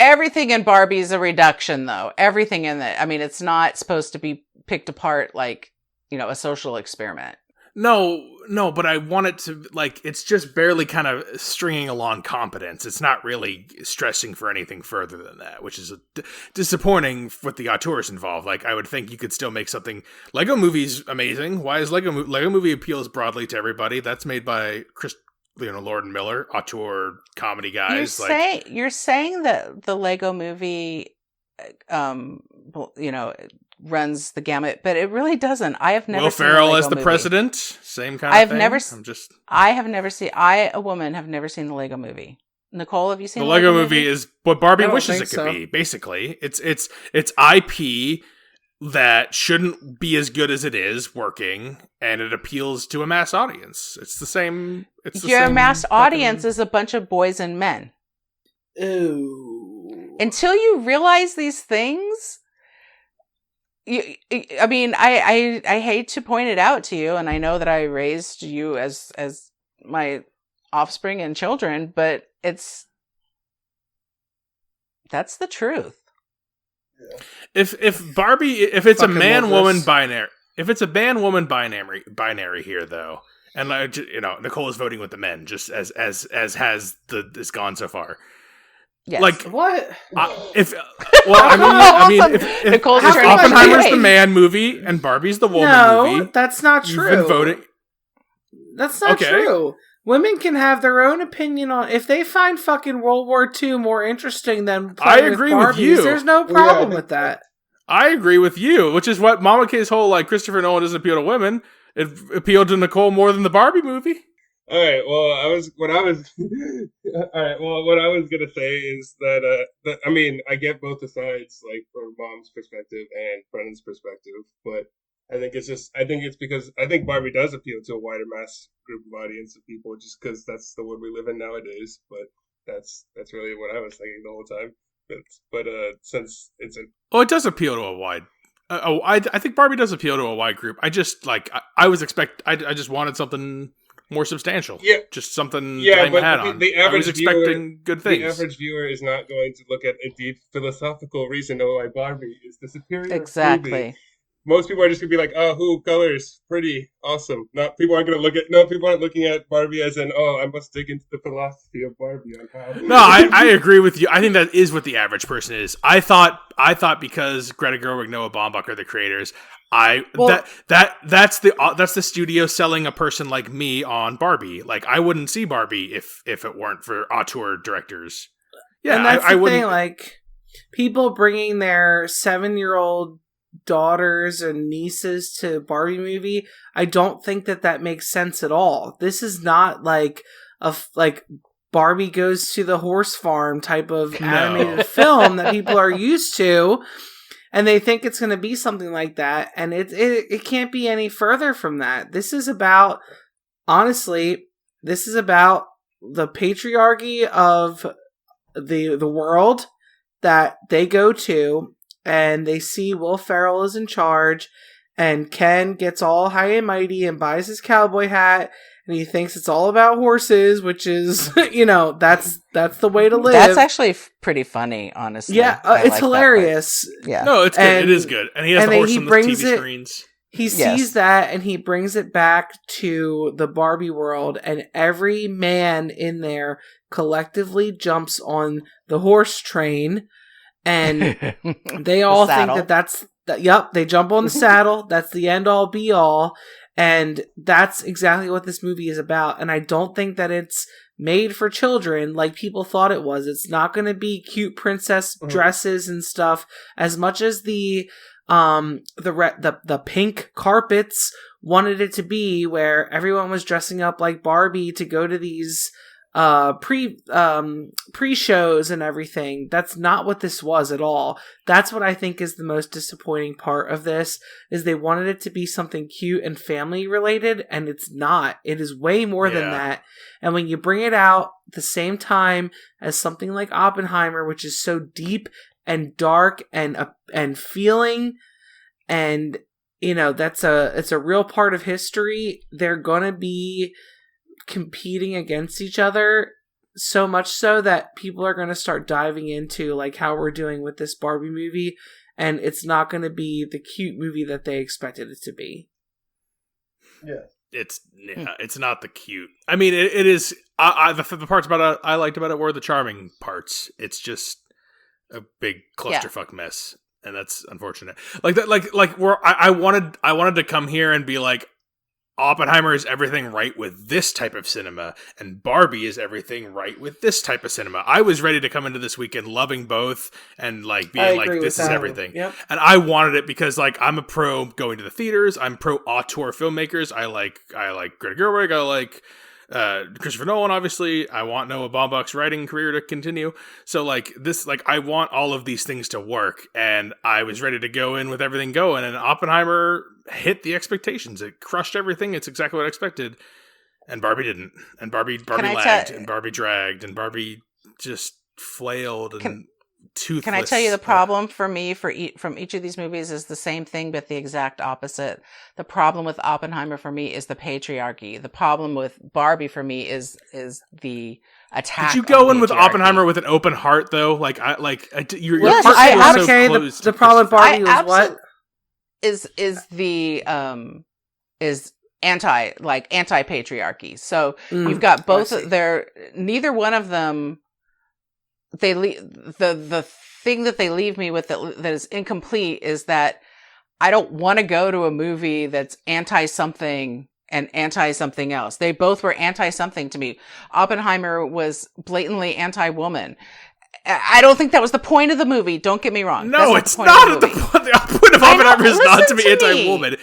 Everything in Barbie is a reduction, though. Everything in it. I mean, it's not supposed to be picked apart like, a social experiment. No, but I want it to, like, it's just barely kind of stringing along competence. It's not really stressing for anything further than that, which is disappointing with the auteurs involved. Like, I would think you could still make something. Lego Movie's amazing. Why is Lego Movie appeals broadly to everybody? That's made by Lord and Miller, auteur comedy guys. You're saying that the Lego Movie, runs the gamut, but it really doesn't. I have never. Will seen Ferrell the Lego as the movie. president, same kind of I've thing. never. I A woman, have never seen the Lego Movie. Nicole, have you seen the Lego movie? Is what Barbie wishes it could be. Basically, it's IP that shouldn't be as good as it is working, and it appeals to a mass audience. It's the same. Your mass audience is a bunch of boys and men. Ooh. Until you realize these things. I mean, I hate to point it out to you, and I know that I raised you as my offspring and children, but that's the truth. If Barbie, if it's a man-woman binary, if it's a man-woman binary here, though, and Nicole is voting with the men, just as has is gone so far. Yes. Like what? If Oppenheimer's the man movie and Barbie's the woman movie, that's not true. You've been voting. That's not true. Women can have their own opinion on if they find fucking World War II more interesting than I agree with you. There's no problem with that. I agree with you, which is what Mama K's whole Christopher Nolan doesn't appeal to women. It appealed to Nicole more than the Barbie movie. All right. Well, what I was gonna say is that I mean, I get both the sides, like from Mom's perspective and Brennan's perspective, but I think it's because I think Barbie does appeal to a wider mass group of audience of people, just because that's the world we live in nowadays. But that's really what I was thinking the whole time. But since it's it does appeal to a wide. I think Barbie does appeal to a wide group. I just I just wanted something more substantial. Yeah. Just something to hang my hat on. I viewer, was expecting good things. The average viewer is not going to look at a deep philosophical reason why Barbie is the superior movie. most people are just gonna be like, oh, who colors, pretty, awesome. People aren't looking at Barbie as in, oh, I must dig into the philosophy of Barbie on how. No, I agree with you. I think that is what the average person is. I thought because Greta Gerwig, Noah Baumbach are the creators, that's the studio selling a person like me on Barbie. Like, I wouldn't see Barbie if it weren't for auteur directors. Yeah, and that's I the wouldn't. thing. Like, people bringing their 7-year-old daughters and nieces to Barbie movie, I don't think that makes sense at all. This is not like Barbie goes to the horse farm type of animated film that people are used to, and they think it's going to be something like that, and it can't be any further from that. This is about, honestly, the patriarchy of the world that they go to, and they see Will Ferrell is in charge, and Ken gets all high and mighty and buys his cowboy hat, and he thinks it's all about horses, which is, that's the way to live. That's actually pretty funny, honestly. Yeah, it's hilarious. Yeah. No, it's good. It is good. And he has the horse on the TV screens. He sees that, and he brings it back to the Barbie world, and every man in there collectively jumps on the horse train, and they all think yep, they jump on the saddle. That's the end all be all. And that's exactly what this movie is about. And I don't think that it's made for children like people thought it was. It's not going to be cute princess dresses and stuff as much as the pink carpets wanted it to be, where everyone was dressing up like Barbie to go to these pre-shows and everything. That's not what this was at all. That's what I think is the most disappointing part of this, is they wanted it to be something cute and family related, and it's not. It is way more than that. And when you bring it out the same time as something like Oppenheimer, which is so deep and dark and feeling, and it's a real part of history, they're gonna be competing against each other, so much so that people are going to start diving into like how we're doing with this Barbie movie, and it's not going to be the cute movie that they expected it to be. It's not the cute. I mean, it is. The parts about it I liked about it were the charming parts. It's just a big clusterfuck mess, and that's unfortunate. Like that, like where I wanted to come here and be like, Oppenheimer is everything right with this type of cinema, and Barbie is everything right with this type of cinema. I was ready to come into this weekend loving both and like being like, this is everything. Yep. And I wanted it because like I'm a pro going to the theaters. I'm pro auteur filmmakers. I like Greta Gerwig. I like Christopher Nolan, obviously. I want Noah Baumbach's writing career to continue. So like this, like I want all of these things to work, and I was ready to go in with everything going, and Oppenheimer hit the expectations. It crushed everything. It's exactly what I expected. And Barbie didn't. And Barbie lagged, and Barbie dragged, and Barbie just flailed and toothless. Can I tell you the problem for me from each of these movies is the same thing, but the exact opposite. The problem with Oppenheimer for me is the patriarchy. The problem with Barbie for me is the attack. Did you go in with Oppenheimer with an open heart though? Your heart was so closed. The problem with Barbie was what? Is anti-patriarchy. So you've got both neither one of them, the thing that they leave me with that is incomplete is that I don't want to go to a movie that's anti-something and anti-something else. They both were anti-something to me. Oppenheimer was blatantly anti-woman. I don't think that was the point of the movie. Don't get me wrong. No, it's not. The point of Oppenheimer is not to be anti-woman.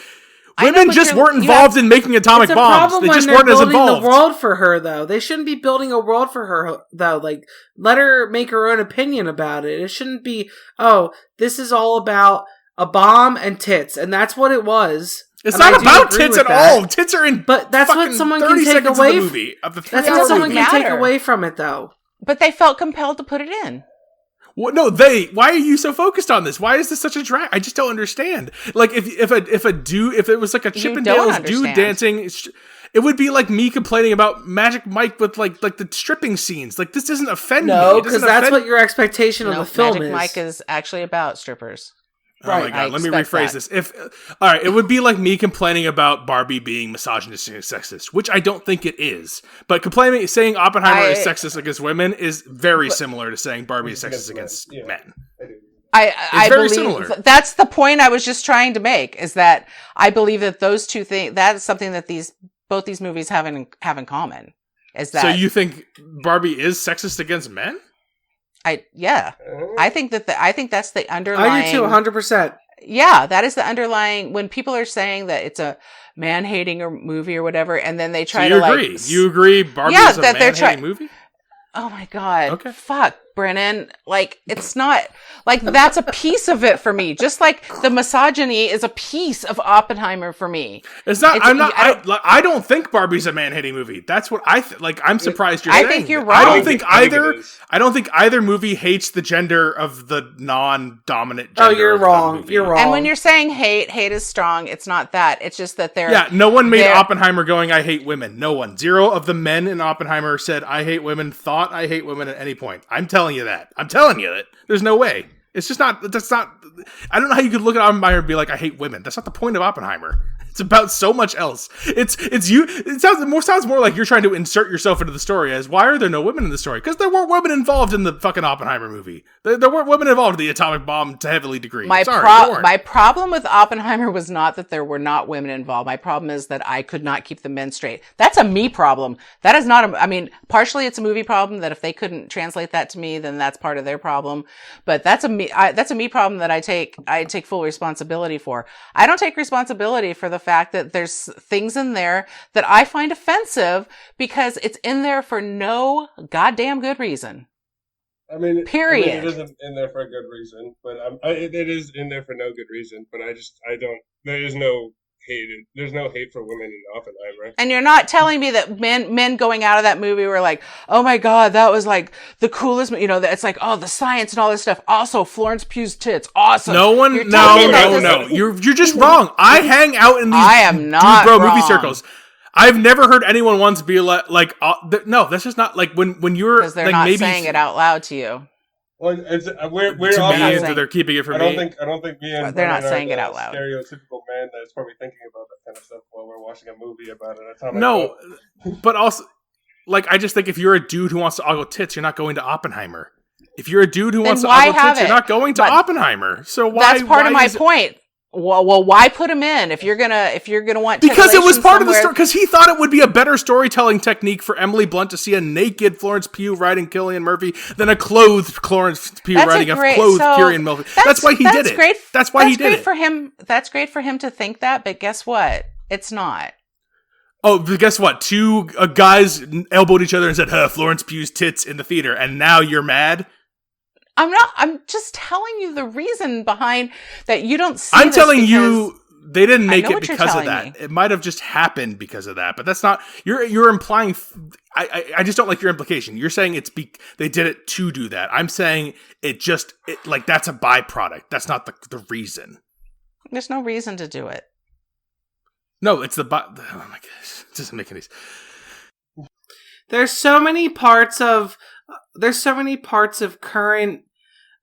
Women just weren't involved in making atomic bombs. They just weren't as involved. The world for her, though. They shouldn't be building a world for her, though. Like, let her make her own opinion about it. It shouldn't be, this is all about a bomb and tits, and that's what it was. It's not about tits at all. Tits are in. But that's what someone can take away. That's what someone can take away from it, though. But they felt compelled to put it in. Well, no, why are you so focused on this? Why is this such a drag? I just don't understand. Like, if it was like a Chippendales dude dancing, it would be like me complaining about Magic Mike with like the stripping scenes. Like, this doesn't offend me. No, because that's what your expectation of the film Magic is. Mike is actually about strippers. Oh my Right. god, let me rephrase this. All right, it would be like me complaining about Barbie being misogynistic and sexist, which I don't think it is. But saying Oppenheimer is sexist against women is very similar to saying Barbie is sexist against men. I very believe similar. That's the point I was just trying to make, is that I believe that those two things, that is something that both these movies have in common. Is that, so you think Barbie is sexist against men? I think that's the underlying. I do too, 100%. Yeah, that is the underlying. When people are saying that it's a man-hating movie or whatever, and then they try so you to agree. You agree Barbie is a man-hating movie? Oh my god. Okay. Fuck, Brennan. Like, it's not, like, that's a piece of it for me. Just like the misogyny is a piece of Oppenheimer for me. It's not, I don't think Barbie's a man-hating movie. That's what I'm surprised you're saying. I think you're wrong. I don't think either movie hates the gender of the non-dominant gender. Oh, you're wrong. You're wrong. And when you're saying hate is strong. It's not that. It's just that no one made Oppenheimer going, I hate women. No one. Zero of the men in Oppenheimer said, I hate women, thought I hate women at any point. I'm telling you that. There's no way. It's just not, I don't know how you could look at Oppenheimer and be like, I hate women. That's not the point of Oppenheimer. It's about so much else. It sounds more like you're trying to insert yourself into the story as, why are there no women in the story? Because there weren't women involved in the fucking Oppenheimer movie. There weren't women involved in the atomic bomb to heavily degree. My problem with Oppenheimer was not that there were not women involved. My problem is that I could not keep the men straight. That's a me problem. That is not partially it's a movie problem, that if they couldn't translate that to me, then that's part of their problem. But that's a me problem that I take full responsibility for. I don't take responsibility for the fact that there's things in there that I find offensive because it's in there for no goddamn good reason. Period. It isn't in there for a good reason, but it is in there for no good reason. But there is no hate. There's no hate for women in Oppenheimer. And you're not telling me that men going out of that movie were like, oh my god, that was like the coolest. It's like, oh, the science and all this stuff. Also, Florence Pugh's tits, awesome. No. You're just wrong. I hang out in these I am not dude, bro, wrong. movie circles. I've never heard anyone once be like no, that's just not like when you're, because they're like, not maybe saying it out loud to you. Well, we're to all me, saying, they're keeping it from I me. don't think me and they're not Brennan saying are it the out loud. stereotypical man that's probably thinking about that kind of stuff while we're watching a movie about an atomic No, bomb. but also, like, I just think if you're a dude who wants to ogle tits, you're not going to Oppenheimer. If you're a dude who wants to ogle tits, you're not going to Oppenheimer. So why? That's part of my point. Well, why put him in if you're gonna want? Because it was part of the story. Because he thought it would be a better storytelling technique for Emily Blunt to see a naked Florence Pugh riding Cillian Murphy than a clothed Florence Pugh riding a clothed Cillian Murphy. That's why he did it. That's why he did it. That's great for him to think that. But guess what? It's not. Oh, but guess what? Two guys elbowed each other and said, Florence Pugh's tits in the theater, and now you're mad? I'm just telling you the reason behind that you don't see. I'm telling you they didn't make it because of that. Me. It might have just happened because of that, but that's not, you're implying, I just don't like your implication. You're saying they did it to do that. I'm saying like that's a byproduct. That's not the reason. There's no reason to do it. No, it's oh my gosh. It doesn't make any sense. There's so many parts of current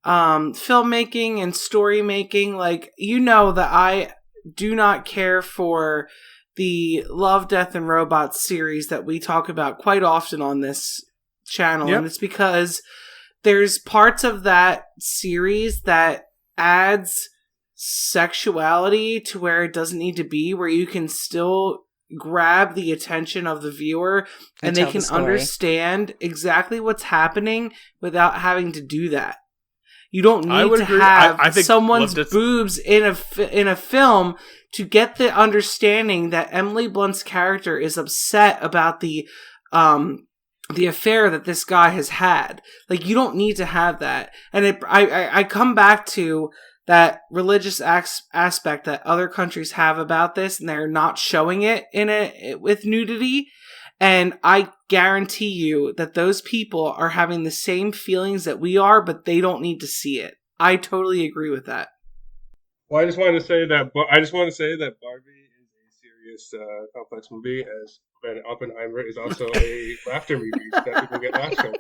filmmaking and story making. Like, that I do not care for the Love, Death, and Robots series that we talk about quite often on this channel. Yep. And it's because there's parts of that series that adds sexuality to where it doesn't need to be, where you can still grab the attention of the viewer and they can understand exactly what's happening without having to do that. You don't need to have someone's boobs in a film to get the understanding that Emily Blunt's character is upset about the affair that this guy has had. Like, you don't need to have that. And I come back to that religious aspect that other countries have about this, and they're not showing it with nudity. And I guarantee you that those people are having the same feelings that we are, but they don't need to see it. I totally agree with that. Well, I just want to say that Barbie is a serious, complex movie, as Oppenheimer is also a laughter movie that people get laughs from.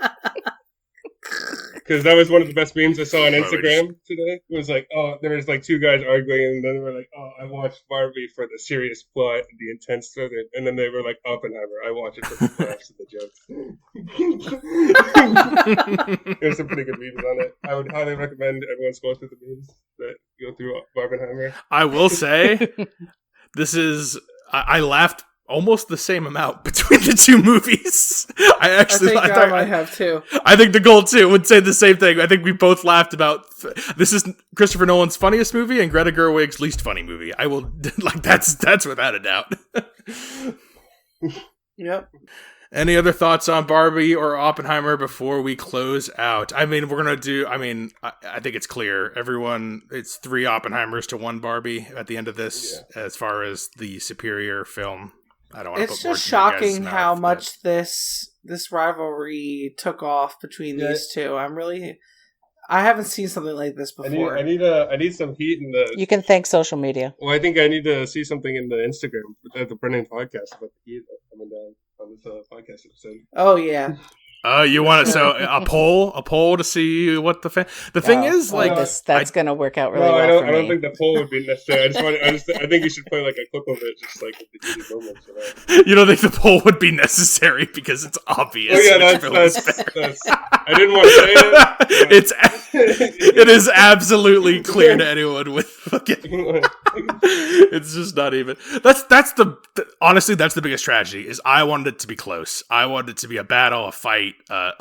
Because that was one of the best memes I saw on Bro, Instagram today. It was like, oh, there was like two guys arguing, and then they were like, oh, I watched Barbie for the serious plot and the intense story, and then they were like, Oppenheimer, I watch it for the laughs and the jokes. There's some pretty good memes on it. I would highly recommend everyone scroll through the memes that go through Barbenheimer. I will say, I laughed almost the same amount between the two movies. I think I might have too. I think Nicole too would say the same thing. I think we both laughed about this is Christopher Nolan's funniest movie and Greta Gerwig's least funny movie. I will like that's without a doubt. Yep. Any other thoughts on Barbie or Oppenheimer before we close out? I mean, we're going to do, I think it's clear. Everyone, it's 3 Oppenheimers to 1 Barbie at the end of this, as far as the superior film. I don't want to put It's words just in your guys' shocking mouth, how but- much this rivalry took off between these two. I haven't seen something like this before. I need some heat in the. You can thank social media. Well, I think I need to see something in the Instagram at the Brennan podcast about the heat coming down on this podcast episode. Oh yeah. You want to a poll to see what the thing is like. That's going to work out really No, well for me. I don't think the poll would be necessary. I think you should play like a clip of it, just like with the heated moments. You don't think the poll would be necessary because it's obvious. Oh yeah, that's I didn't want to say it. It is absolutely clear to anyone with fucking. It's just not even. Honestly, that's the biggest tragedy. Is I wanted it to be close. I wanted it to be a battle, a fight, towards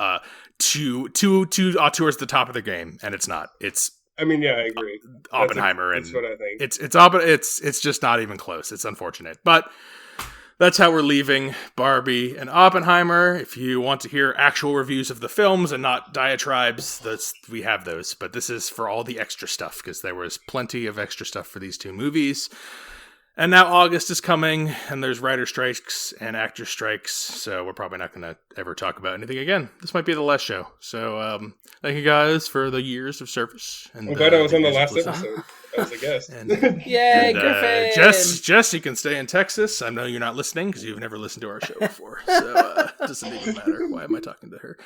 the top of the game, and it's not. It's. I mean, yeah, I agree. Oppenheimer, that's what I think. It's just not even close. It's unfortunate, but. That's how we're leaving Barbie and Oppenheimer. If you want to hear actual reviews of the films and not diatribes, we have those. But this is for all the extra stuff, because there was plenty of extra stuff for these 2 movies. And now August is coming, and there's writer strikes and actor strikes, so we're probably not going to ever talk about anything again. This might be the last show. So thank you guys for the years of service. And, I'm glad I was on the last episode as a guest. Yay, Griffin! Jess, you can stay in Texas. I know you're not listening because you've never listened to our show before, so it doesn't even matter. Why am I talking to her?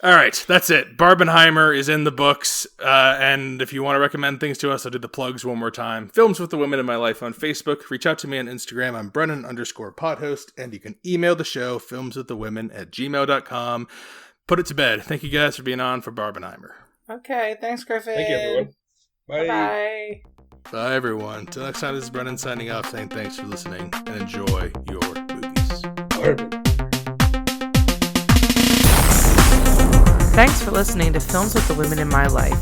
All right, that's it. Barbenheimer is in the books, and if you want to recommend things to us, I'll do the plugs one more time. Films with the Women in My Life on Facebook. Reach out to me on Instagram. I'm Brennan_podhost, and you can email the show, filmswiththewomen@gmail.com. Put it to bed. Thank you guys for being on for Barbenheimer. Okay, thanks, Griffin. Thank you, everyone. Bye. Bye. Bye, everyone. Till next time, this is Brennan signing off, saying thanks for listening, and enjoy your movies. Barbie. Thanks for listening to Films with the Women in My Life.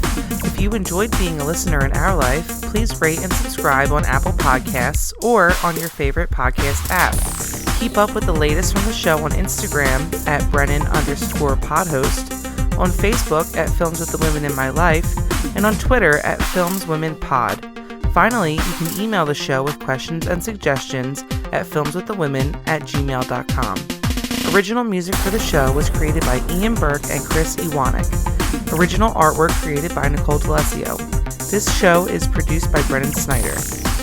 If you enjoyed being a listener in our life, please rate and subscribe on Apple Podcasts or on your favorite podcast app. Keep up with the latest from the show on Instagram at Brennan_podhost, on Facebook at Films with the Women in My Life, and on Twitter at FilmsWomenPod. Finally, you can email the show with questions and suggestions at filmswiththewomen@gmail.com. Original music for the show was created by Ian Burke and Chris Iwanek. Original artwork created by Nicole D'Alessio. This show is produced by Brennan Snyder.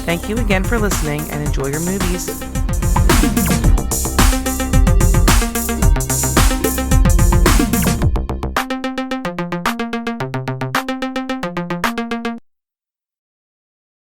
Thank you again for listening and enjoy your movies.